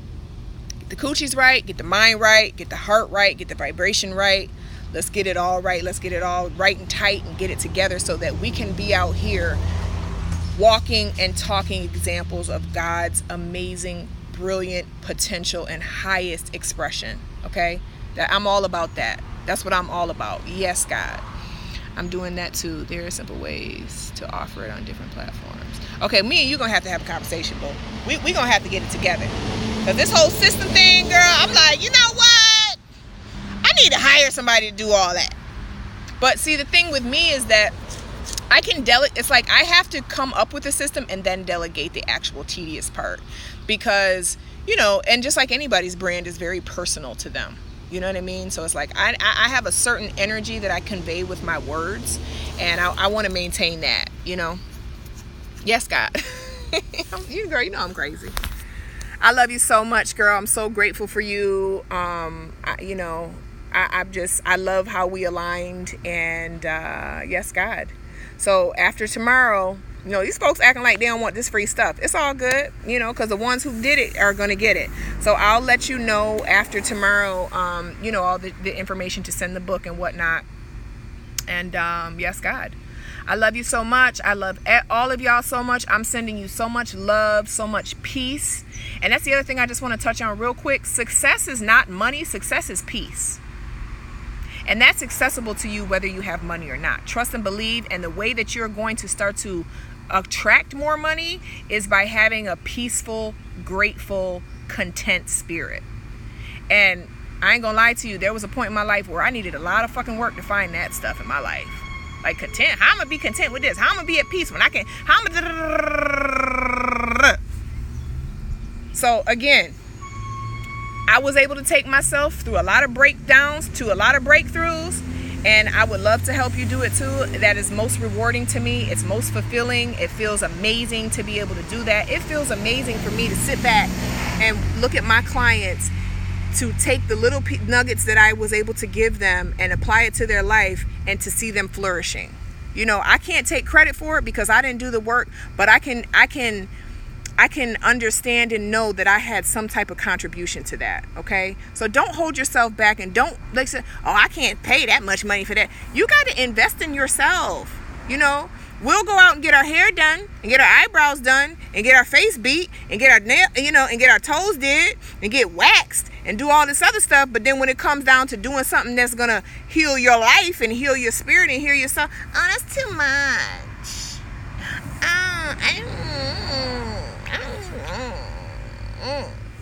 [SPEAKER 1] Get the coochies right, get the mind right, get the heart right, get the vibration right. Let's get it all right. Let's get it all right and tight and get it together so that we can be out here walking and talking examples of God's amazing, brilliant potential and highest expression, okay? That I'm all about that. That's what I'm all about. Yes, God. I'm doing that too. There are simple ways to offer it on different platforms. Okay, me and you gonna have to have a conversation, bro. We gonna have to get it together. Cause this whole system thing, girl, I'm like, you know what? I need to hire somebody to do all that. But see, the thing with me is that I can delegate. It's like I have to come up with a system and then delegate the actual tedious part. Because, and just like anybody's brand is very personal to them. You know what I mean? So it's like I have a certain energy that I convey with my words, and I want to maintain that, Yes, God. Girl, I'm crazy. I love you so much, girl. I'm so grateful for you. I love how we aligned, and yes, God. So after tomorrow, these folks acting like they don't want this free stuff. It's all good, because the ones who did it are going to get it. So I'll let you know after tomorrow, all the information to send the book and whatnot. And yes, God. I love you so much. I love all of y'all so much. I'm sending you so much love, so much peace. And that's the other thing I just want to touch on real quick. Success is not money. Success is peace. And that's accessible to you whether you have money or not. Trust and believe. And the way that you're going to start to attract more money is by having a peaceful, grateful, content spirit. And I ain't gonna lie to you, there was a point in my life where I needed a lot of fucking work to find that stuff in my life. Like content. How I'm gonna be content with this? How I'm gonna be at peace when I can? How I'm gonna? So again, I was able to take myself through a lot of breakdowns to a lot of breakthroughs, and I would love to help you do it too. That is most rewarding to me. It's most fulfilling. It feels amazing to be able to do that. It feels amazing for me to sit back and look at my clients, to take the little nuggets that I was able to give them and apply it to their life, and to see them flourishing. You know, I can't take credit for it because I didn't do the work, but I can understand and know that I had some type of contribution to that. Okay, so don't hold yourself back, and don't like say, oh, I can't pay that much money for that. You got to invest in yourself. You know, we'll go out and get our hair done, and get our eyebrows done, and get our face beat, and get our nail, and get our toes did, and get waxed, and do all this other stuff. But then when it comes down to doing something that's gonna heal your life and heal your spirit and heal yourself, oh, that's too much.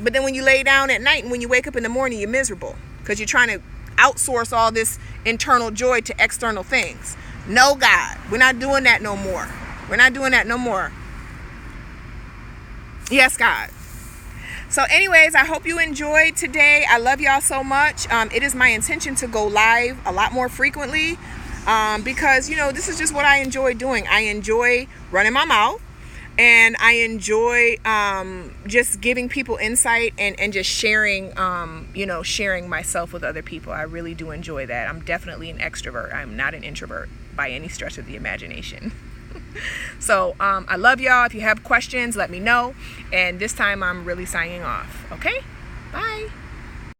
[SPEAKER 1] But then when you lay down at night and when you wake up in the morning, you're miserable because you're trying to outsource all this internal joy to external things. No, God, we're not doing that no more. We're not doing that no more. Yes, God. So anyways, I hope you enjoyed today. I love y'all so much. It is my intention to go live a lot more frequently because, this is just what I enjoy doing. I enjoy running my mouth. And I enjoy just giving people insight and just sharing, sharing myself with other people. I really do enjoy that. I'm definitely an extrovert. I'm not an introvert by any stretch of the imagination. So I love y'all. If you have questions, let me know. And this time I'm really signing off. Okay? Bye.